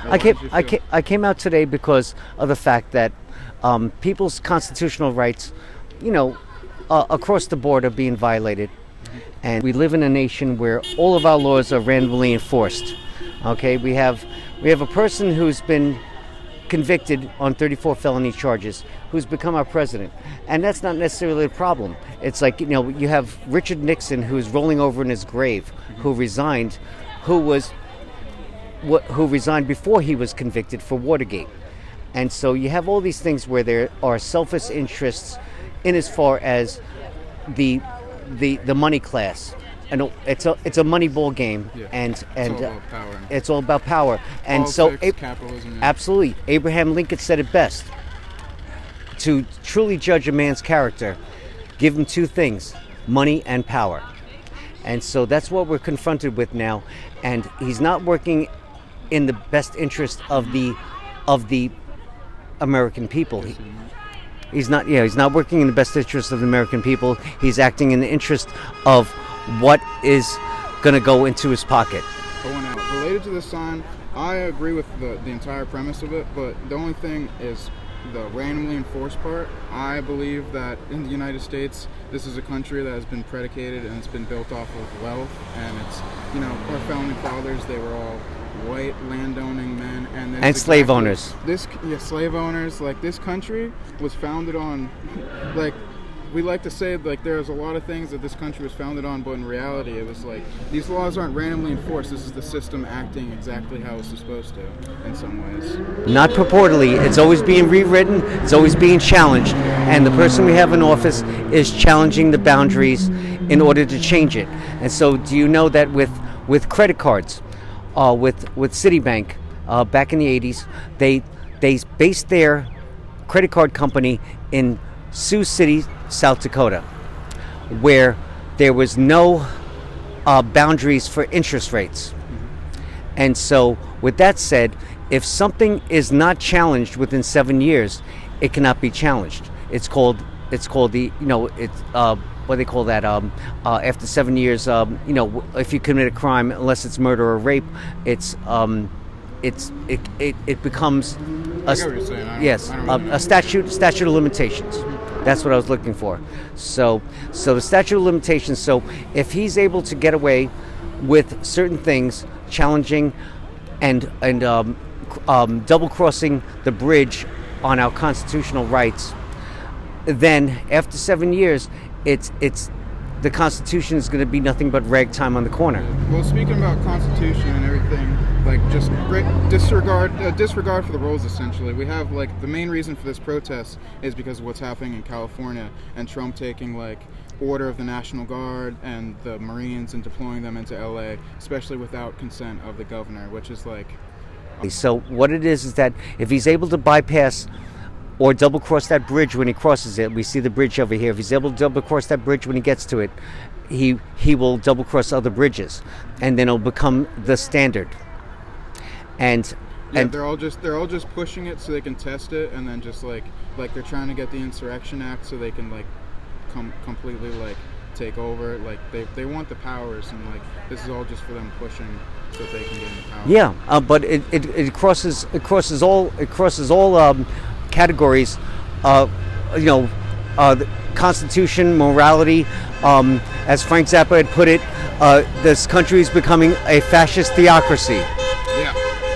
I came out today because of the fact that people's constitutional rights, across the board are being violated. And we live in a nation where all of our laws are randomly enforced. Okay, we have a person who's been convicted on 34 felony charges who's become our president, and that's not necessarily a problem. It's like, you have Richard Nixon, who's rolling over in his grave, who resigned before he was convicted for Watergate. And so you have all these things where there are selfish interests in as far as the money class, and it's a money ball game, and it's all about power. And politics, capitalism. Yeah. Absolutely, Abraham Lincoln said it best: to truly judge a man's character, give him two things: money and power. And so that's what we're confronted with now. And he's not working in the best interest of the American people. He's not working in the best interest of the American people. He's acting in the interest of what is going to go into his pocket. Related to this sign, I agree with the entire premise of it, but the only thing is the randomly enforced part. I believe that in the United States, this is a country that has been predicated and it's been built off of wealth, and it's, our founding fathers, they were all white landowning men, and slave owners. Slave owners. Like, this country was founded on, like, we like to say, like, there's a lot of things that this country was founded on, but in reality it was like, these laws aren't randomly enforced. This is the system acting exactly how it's supposed to in some ways. Not purportedly. It's always being rewritten, it's always being challenged, and the person we have in office is challenging the boundaries in order to change it. And so do you know that with credit cards, with Citibank, back in the 80s, they based their credit card company in Sioux City, South Dakota, where there was no boundaries for interest rates. And so, with that said, if something is not challenged within 7 years, it cannot be challenged. It's called the what they call that, after 7 years, if you commit a crime, unless it's murder or rape, it becomes a statute of limitations. That's what I was looking for. So the statute of limitations. So if he's able to get away with certain things, challenging and double crossing the bridge on our constitutional rights, then after 7 years, it's the Constitution is going to be nothing but ragtime on the corner. Well, speaking about Constitution and everything, like, just disregard for the rules, essentially. We have, like, the main reason for this protest is because of what's happening in California and Trump taking, like, order of the National Guard and the Marines and deploying them into LA, especially without consent of the governor, which is like... So what it is that if he's able to bypass or double cross that bridge when he crosses it, we see the bridge over here. If he's able to double cross that bridge when he gets to it, he will double cross other bridges, and then it'll become the standard. And they're all just pushing it so they can test it, and then just like they're trying to get the Insurrection Act so they can, like, completely, like, take over. Like, they want the powers, and, like, this is all just for them pushing so that they can get into power. Yeah, but it crosses all categories, the Constitution, morality. As Frank Zappa had put it, this country is becoming a fascist theocracy. Yeah.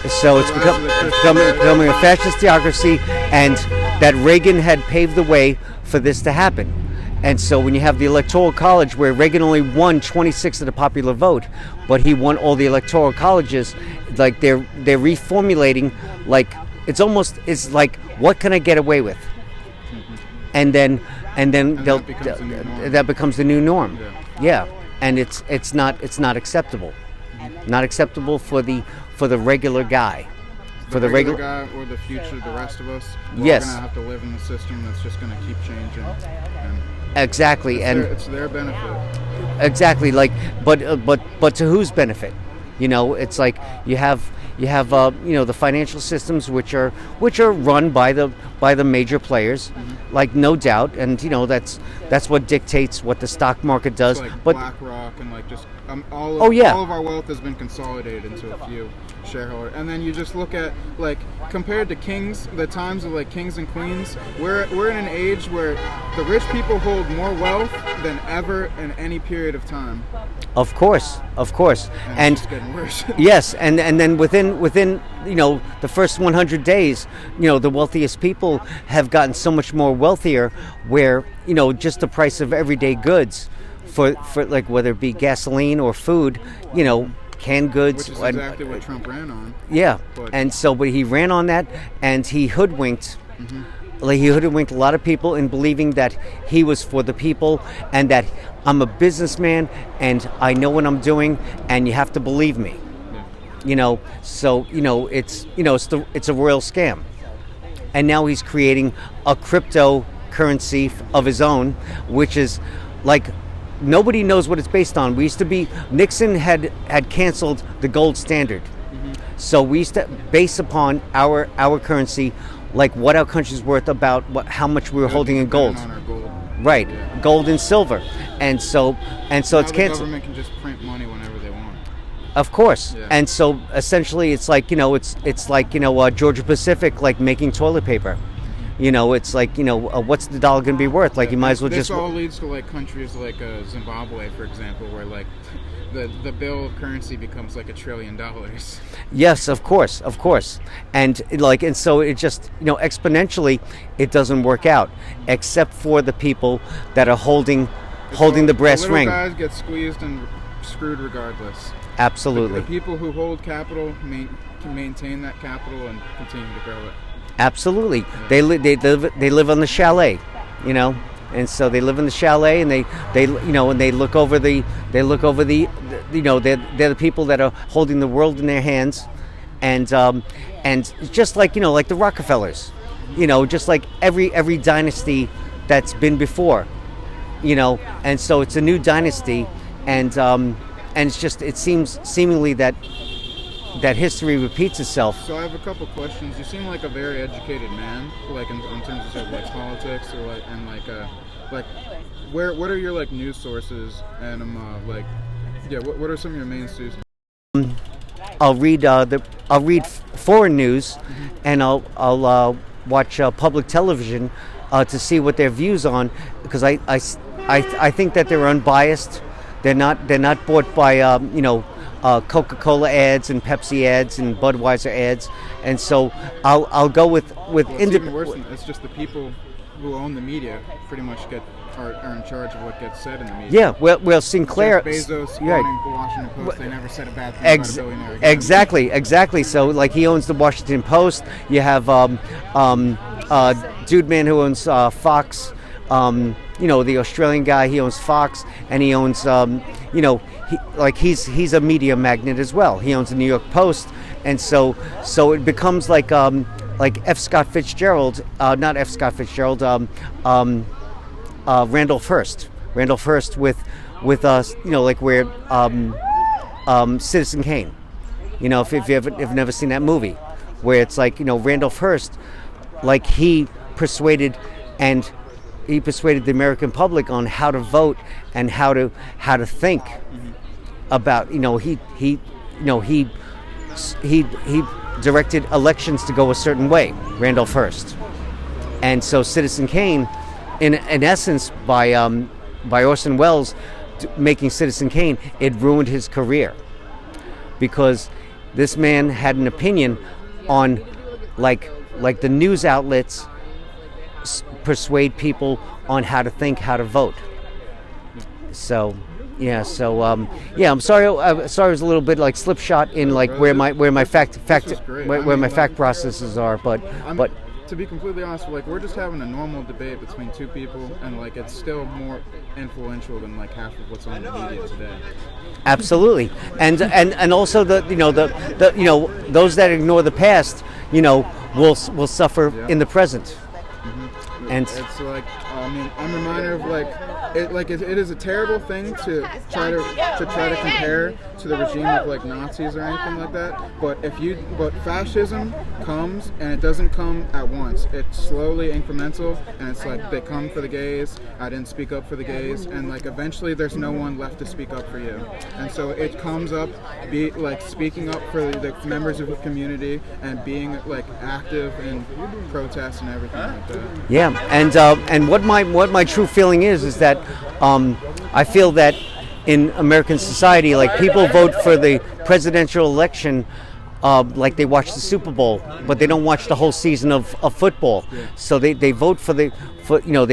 So it's becoming a fascist theocracy, and that Reagan had paved the way for this to happen. And so when you have the Electoral College, where Reagan only won 26 of the popular vote, but he won all the electoral colleges, like, they're reformulating, like, it's like, what can I get away with? And then that becomes the new norm. Yeah. And it's not acceptable. Not acceptable for the regular guy. For the regular guy, or the future, the rest of us. Yes. We're going to have to live in a system that's just going to keep changing. Exactly. It's their benefit. Exactly. Like, but to whose benefit? It's like you have the financial systems which are run by the major players. like no doubt, and that's what dictates what the stock market does. It's like But BlackRock and like just Oh, yeah. all of our wealth has been consolidated into a few shareholders. And then you just look at like compared to kings, the times of like kings and queens, we're in an age where the rich people hold more wealth than ever in any period of time. of course, And it's just getting worse. yes, and then within the first 100 days, the wealthiest people have gotten so much more wealthier, where just the price of everyday goods, for like whether it be gasoline or food, canned goods. Which is exactly what Trump ran on. Yeah, But but he ran on that, and he hoodwinked. Like he hoodwinked a lot of people in believing that he was for the people, and that I'm a businessman and I know what I'm doing, and you have to believe me. So it's a royal scam, and now he's creating a cryptocurrency of his own, which is like nobody knows what it's based on. Nixon had canceled the gold standard, so we used to base upon our currency, like what our country's worth, about how much we were holding in gold. On our gold. Right, gold and silver, and so Now it's the canceled. government can just print money whenever they want. Of course, Yeah. and so essentially, it's like it's like Georgia Pacific, like making toilet paper. It's like what's the dollar going to be worth? Like you might as well This just. all leads to like countries like Zimbabwe, for example, where like the bill of currency becomes like $1 trillion. Yes, of course, and so it just exponentially, it doesn't work out, except for the people that are holding the brass the little ring. guys get squeezed and screwed regardless. Absolutely. The people who hold capital can maintain that capital and continue to grow it. Absolutely, they live on the chalet, and so they live in the chalet, and they look over the they're the people that are holding the world in their hands, and just like the Rockefellers, just like every dynasty that's been before, and so it's a new dynasty, and it's just it seems seemingly that history repeats itself. So I have a couple questions. You seem like a very educated man, like in terms of sort of like politics, or like what are your like news sources, and what are some of your main sources? I'll read foreign news, and I'll watch public television to see what their views on, because I think that they're unbiased. They're not bought by Coca-Cola ads and Pepsi ads and Budweiser ads, and so I'll go with It's even worse than it's just the people who own the media pretty much are in charge of what gets said in the media. Yeah, well, Sinclair. Jeff Bezos right. owning the Washington Post, they never said a bad thing about a billionaire again. Exactly. So like he owns the Washington Post. You have dude man who owns Fox. The Australian guy, he owns Fox, and he owns he's a media magnate as well. He owns the New York Post, and so it becomes like F. Scott Fitzgerald, not F. Scott Fitzgerald, Randolph Hearst with like where Citizen Kane. If you've never seen that movie, where it's like Randolph Hearst, like he persuaded the American public on how to vote and how to think about he directed elections to go a certain way, Randolph Hearst. And so Citizen Kane, in essence, by Orson Welles making Citizen Kane, it ruined his career, because this man had an opinion on like the news outlets persuade people on how to think, how to vote. So I'm sorry. I'm sorry, it was a little bit like slipshot in like where my fact processes are, but to be completely honest, like we're just having a normal debate between two people, and like it's still more influential than like half of what's on the media today. Absolutely, and also those that ignore the past, will suffer in the present. Mm-hmm. And it's like I mean, I'm reminded of it is a terrible thing to try to compare to the regime of like Nazis or anything like that. But fascism comes and it doesn't come at once. It's slowly incremental, and it's like they come for the gays. I didn't speak up for the gays, and like eventually there's no one left to speak up for you. And so it comes up, speaking up for the members of the community and being like active in protests and everything like that. Yeah, and what my true feeling is that I feel that in American society, like people vote for the presidential election like they watch the Super Bowl, but they don't watch the whole season of football. Yeah. So they vote for they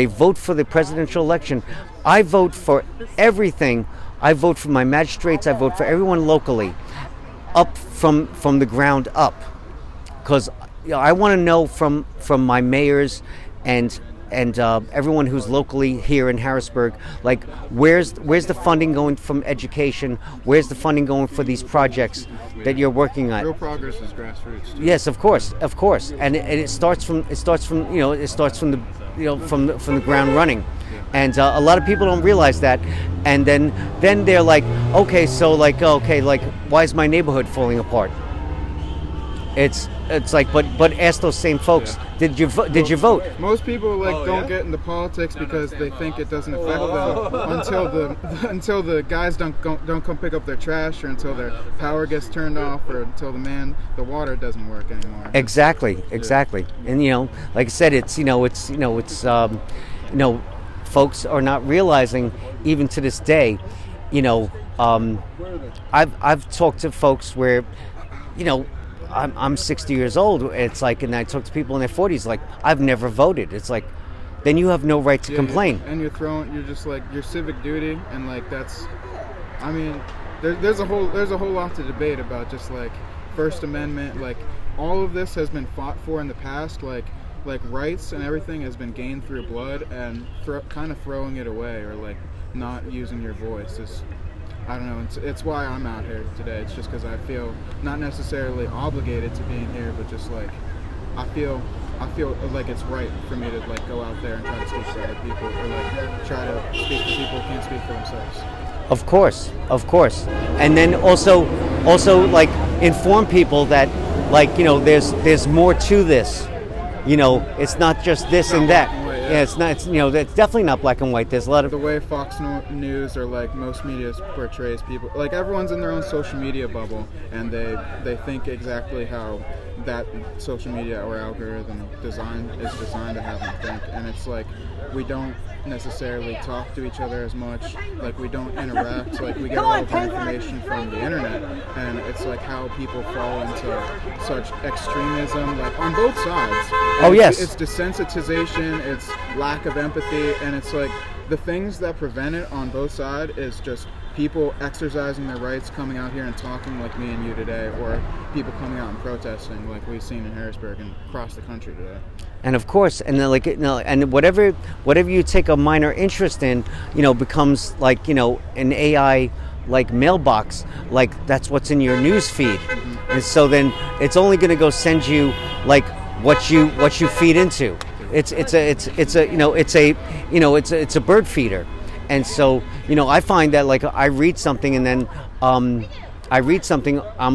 vote for the presidential election. I vote for everything. I vote for my magistrates. I vote for everyone locally, up from the ground up, because I want to know from my mayors and everyone who's locally here in Harrisburg, like where's the funding going from education? Where's the funding going for these projects that you're working on? Real progress is grassroots. Too. Yes, of course, and it starts from the from the ground running, and a lot of people don't realize that, and then they're like, okay, why is my neighborhood falling apart? It's like, but ask those same folks, did you vote? Most people don't get into politics because they think it doesn't affect them until the guys don't come pick up their trash, or until their power gets turned off, or until the water doesn't work anymore. Exactly. And like I said, folks are not realizing, even to this day, I've talked to folks where, I'm 60 years old. It's like, and I talk to people in their 40s, like, I've never voted. It's like, then you have no right to complain. And you're just like, your civic duty, and like that's, I mean, there's a whole lot to debate about, just like First Amendment, like all of this has been fought for in the past, like rights and everything has been gained through blood, and kind of throwing it away or like not using your voice is, I don't know, it's why I'm out here today. It's just because I feel not necessarily obligated to being here, but just like I feel like it's right for me to like go out there and try to speak for other people, or like try to speak for people who can't speak for themselves. Of course, and then also like inform people that, like, there's more to this. It's not just this and that. Yeah, it's not. It's definitely not black and white. There's a lot of the way Fox News or like most media portrays people. Like everyone's in their own social media bubble, and they think exactly how that social media or algorithm is designed to have them think. And it's like we don't necessarily talk to each other as much. Like we don't interact. Like we get all of our information from the internet, and it's like how people fall into such extremism, like on both sides. And it's desensitization. It's lack of empathy, and it's like the things that prevent it on both sides is just people exercising their rights, coming out here and talking like me and you today, or people coming out and protesting like we've seen in Harrisburg and across the country today. And of course, and then and whatever you take a minor interest in, becomes like an AI like mailbox, like that's what's in your news feed. Mm-hmm. And so then it's only going to go send you like what you feed into. It's a bird feeder. And so, I find that like I read something, and then I'm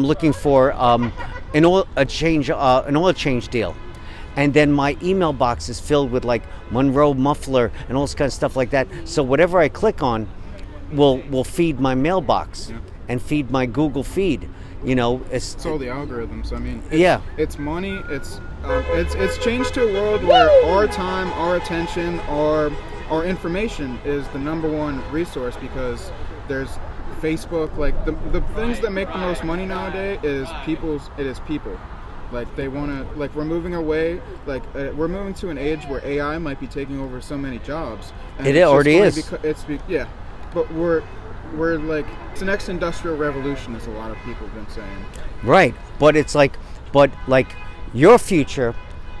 looking for an oil change deal, and then my email box is filled with like Monroe muffler and all this kind of stuff like that. So whatever I click on will feed my mailbox and feed my Google feed. It's all the algorithms. I mean, it's money. It's changed to a world where our time, our attention, our information is the number one resource, because there's Facebook. Like the things that make the most money nowadays is people. Like they want to, like we're moving away, like we're moving to an age where AI might be taking over so many jobs. And it already is. But we're like, it's the next industrial revolution, as a lot of people have been saying. Right, but it's like, your future,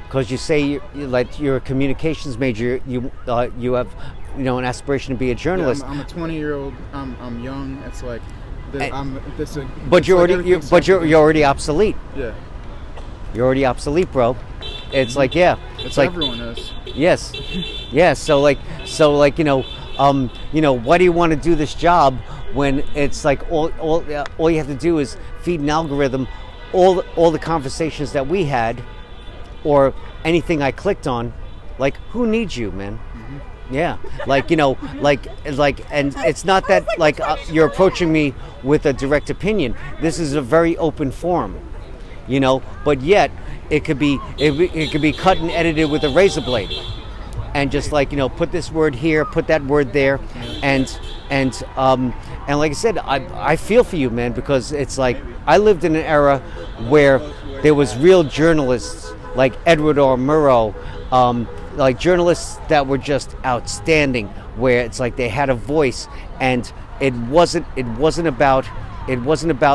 because you say you're a communications major, you have an aspiration to be a journalist. Yeah, I'm a 20-year-old. I'm young. It's like but you're already obsolete. Yeah. You're already obsolete, bro. It's like, It's like everyone is. yes, yes. So like why do you want to do this job when it's like all you have to do is feed an algorithm all the conversations that we had or anything I clicked on. Like, who needs you, man? Yeah, like and it's not that like you're approaching me with a direct opinion. This is a very open forum, but yet it could be cut and edited with a razor blade, and just put this word here, put that word there, and like I said, I feel for you, man, because it's like I lived in an era where there was real journalists like Edward R. Murrow. Like journalists that were just outstanding, where it's like they had a voice, and it wasn't about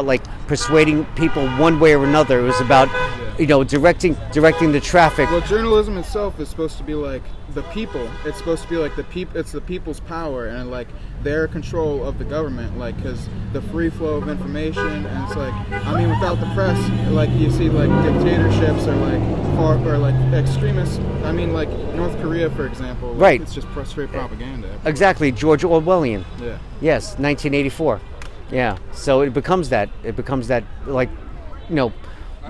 like persuading people one way or another. It was about directing the traffic. Well, journalism itself is supposed to be like the people. It's supposed to be like it's the people's power and like their control of the government, like because the free flow of information, and it's like without the press, like you see like dictatorships or like extremists. Like North Korea, for example. Like, right. It's just straight propaganda. Exactly, George Orwellian. Yeah. Yes, 1984. Yeah. So it becomes that like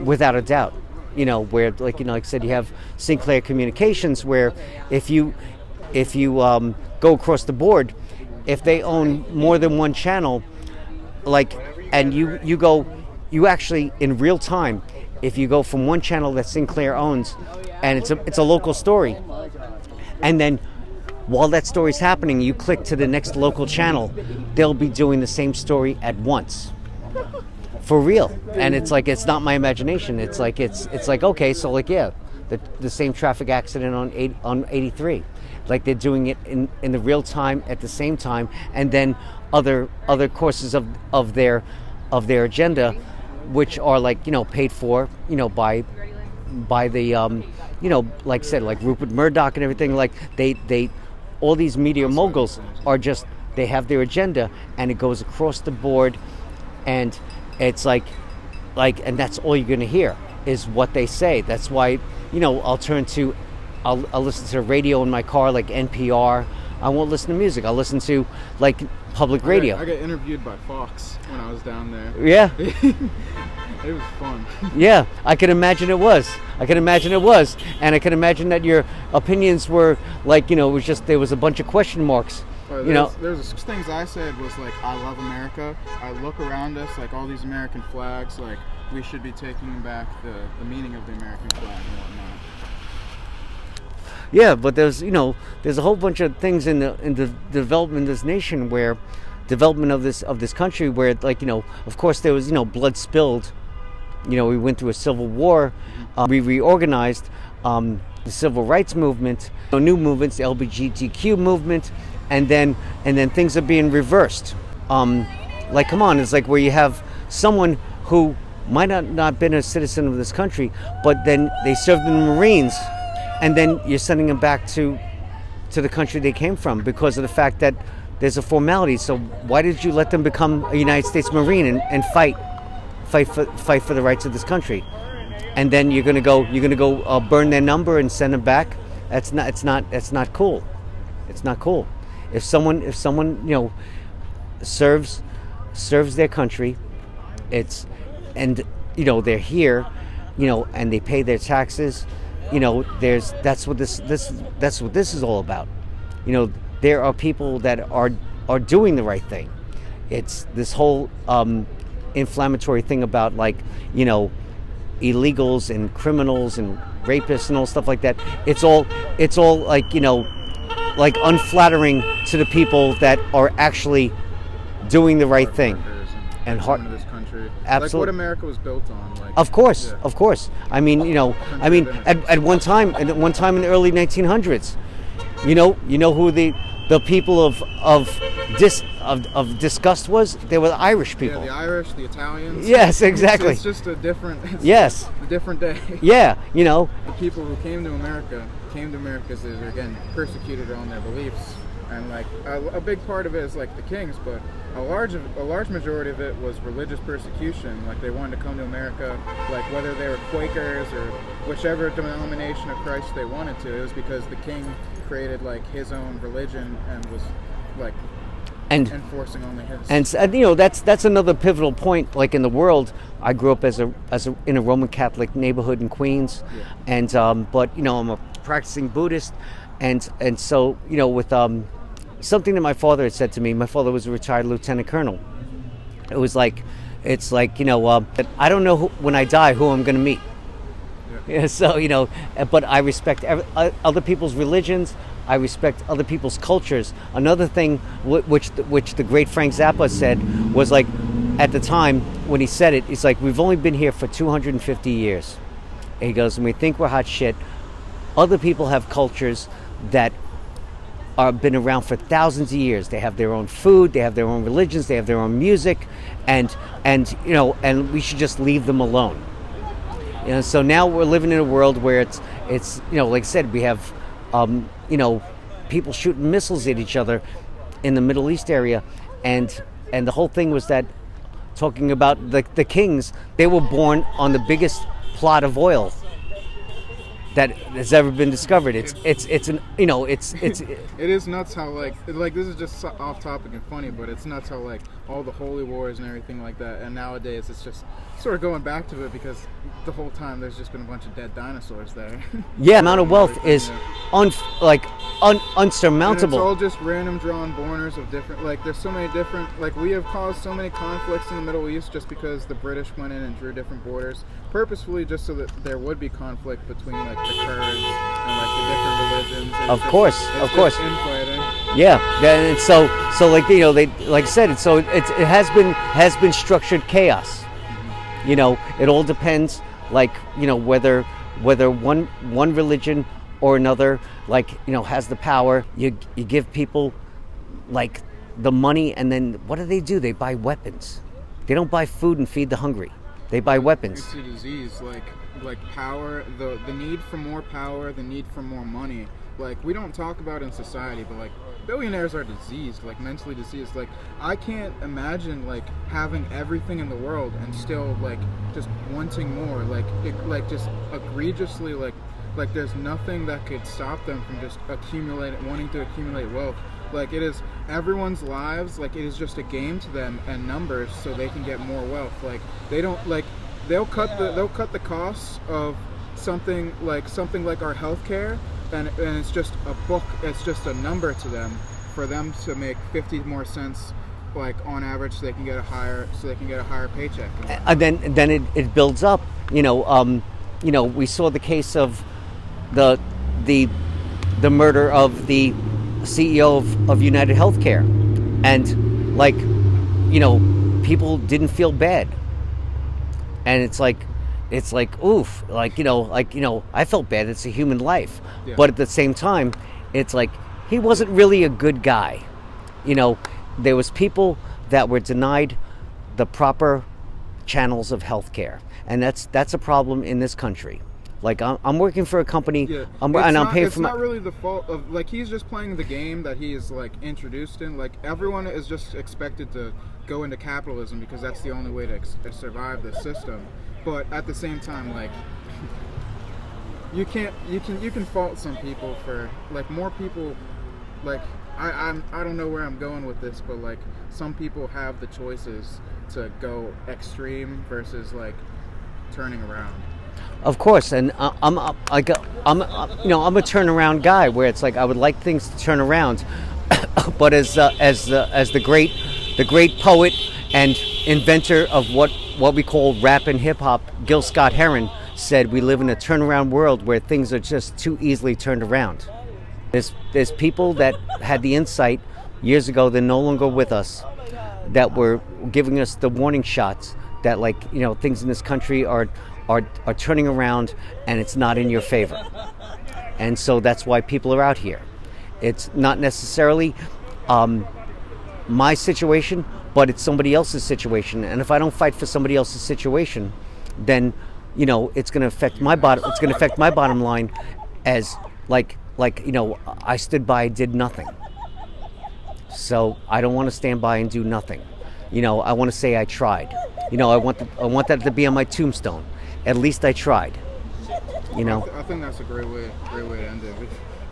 without a doubt. Where like I said, you have Sinclair Communications, where if you go across the board, if they own more than one channel, like, and you actually in real time, if you go from one channel that Sinclair owns, and it's a local story, and then while that story's happening, you click to the next local channel, they'll be doing the same story at once. For real. And it's like, it's not my imagination. It's like okay, so like, yeah, the same traffic accident on 83. Like they're doing it in the real time at the same time, and then other courses of their agenda, which are like, paid for, by the like I said, like Rupert Murdoch and everything. Like they all these media moguls are just, they have their agenda, and it goes across the board, and it's like and that's all you're going to hear is what they say. That's why I'll listen to radio in my car, like NPR. I won't listen to music. I'll listen to like public radio. I got interviewed by Fox when I was down there. Yeah. It was fun. Yeah, I can imagine it was. And I can imagine that your opinions were like, it was just, there was a bunch of question marks. There's things I said was like, I love America. I look around us, like all these American flags, like we should be taking back the meaning of the American flag and whatnot. Yeah, but there's a whole bunch of things in the development of this nation, where development of this country, where like of course there was blood spilled. We went through a civil war. We reorganized the civil rights movement, new movements, the LGBTQ movement, and then things are being reversed. Like, come on, it's like where you have someone who might not been a citizen of this country, but then they served in the Marines, and then you're sending them back to the country they came from because of the fact that there's a formality. So why did you let them become a United States Marine and fight for the rights of this country? And then you're gonna go burn their number and send them back? That's not cool. It's not cool. If someone serves their country, they're here, and they pay their taxes, that's what this is all about. There are people that are doing the right thing. It's this whole inflammatory thing about like illegals and criminals and rapists and all stuff like that. It's all like like unflattering to the people that are actually doing the right thing. And heart of this country. Absolutely. Like what America was built on. Like, of course, yeah. Of course. At one time in the early 1900s, who the people of disgust was? They were the Irish people. Yeah, the Irish, the Italians. Yes, exactly. It's just a different. Yes. A different day. Yeah, The people who came to America because they were again persecuted on their beliefs. and like a big part of it is like the kings, but a large majority of it was religious persecution. Like they wanted to come to America, like whether they were Quakers or whichever denomination of Christ they wanted to. It was because the king created like his own religion and was like enforcing only his. And you know, that's another pivotal point. Like in the world, I grew up in a Roman Catholic neighborhood in Queens, Yeah. and but you know, I'm a practicing Buddhist, and so you know, with something that my father had said to me. My father was a retired lieutenant colonel. It's like you know, I don't know when I die who I'm going to meet. Yeah, so you know, but I respect other people's religions. I respect other people's cultures. Another thing, which the great Frank Zappa said, was like, at the time when he said it, he's like, we've only been here for 250 years. And he goes, and we think we're hot shit. Other people have cultures that are been around for thousands of years. They have their own food, they have their own religions, they have their own music, and you know, and we should just leave them alone. You know, so now we're living in a world where it's you know, like I said, we have you know, people shooting missiles at each other in the Middle East area, and the whole thing was that, talking about the kings, they were born on the biggest plot of oil that has ever been discovered. It's an, you know, it's It is nuts how like this is just off topic and funny, but it's nuts how like all the holy wars and everything like that, and nowadays it's just sort of going back to it because the whole time there's just been a bunch of dead dinosaurs there. yeah, amount of wealth is unsurmountable. And it's all just random drawn borders of different, like there's so many different, like we have caused so many conflicts in the Middle East just because the British went in and drew different borders purposefully, just so that there would be conflict between like the Kurds and like the different religions. And Of course. infighting. Yeah, and so like you know, they, like I said, it has been structured chaos. You know, it all depends, like you know, whether one religion or another, like you know, has the power. You give people like the money, and then what do? They buy weapons. They don't buy food and feed the hungry. They buy weapons. It's a disease, like power, the need for more power, the need for more money. Like we don't talk about in society, but like billionaires are diseased, like mentally diseased. Like I can't imagine like having everything in the world and still like just wanting more, like just egregiously like there's nothing that could stop them from just wanting to accumulate wealth. Like it is everyone's lives, like it is just a game to them and numbers so they can get more wealth. Like they don't like they'll cut the costs of something like our healthcare, and it's just a book, it's just a number to them for them to make 50 more cents like on average so they can get a higher paycheck. And then it builds up. You know, we saw the case of the murder of the CEO of United Healthcare, and like you know, people didn't feel bad, and it's like oof, like you know, I felt bad. It's a human life, yeah. But at the same time, it's like he wasn't really a good guy. You know, there was people that were denied the proper channels of healthcare, and that's a problem in this country. Like I'm working for a company, yeah. I'm paying for my. It's not really the fault of like he's just playing the game that he is like introduced in. Like everyone is just expected to go into capitalism because that's the only way to survive the system. But at the same time, like you can fault some people for like more people. Like I don't know where I'm going with this, but like some people have the choices to go extreme versus like turning around. Of course, and I'm a turnaround guy where it's like I would like things to turn around, but as the great poet and inventor of what we call rap and hip hop, Gil Scott-Heron, said, we live in a turnaround world where things are just too easily turned around. There's people that had the insight years ago, they're no longer with us, that were giving us the warning shots that like you know things in this country are turning around and it's not in your favor. And so that's why people are out here. It's not necessarily my situation, but it's somebody else's situation. And if I don't fight for somebody else's situation, then you know it's going to affect my bottom. It's going to affect my bottom line, as like you know I stood by, did nothing. So I don't want to stand by and do nothing. I want to say I tried. I want that to be on my tombstone. At least I tried. I think that's a great way to end it.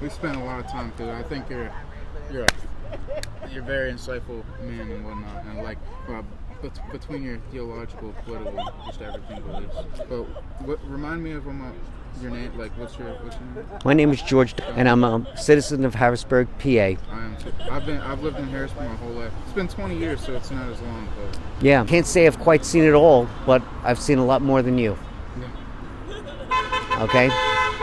We've spent a lot of time through it. I think you're a very insightful man and whatnot, and between your theological, political, just everything beliefs. But remind me of your name. Like, what's your name? My name is George, and I'm a citizen of Harrisburg, PA. I am too. I've lived in Harrisburg my whole life. It's been 20 years, so it's not as long. But Yeah, can't say I've quite seen it all, but I've seen a lot more than you. yeah. Okay,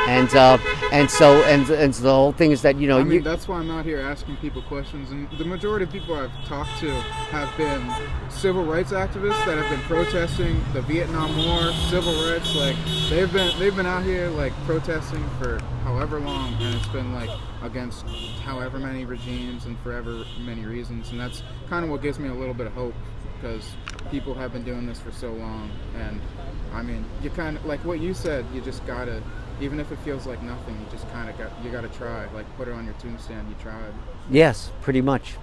and so the whole thing is that That's why I'm out here asking people questions, and the majority of people I've talked to have been civil rights activists that have been protesting the Vietnam War, civil rights. Like they've been out here like protesting for however long, and it's been like against however many regimes and forever many reasons, and that's kind of what gives me a little bit of hope, because people have been doing this for so long. And you kind of, like what you said, you just gotta, even if it feels like nothing, you just kind of gotta try. Like, put it on your tombstone, you tried. Yes, pretty much.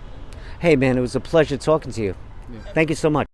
Hey man, it was a pleasure talking to you. Yeah. Thank you so much.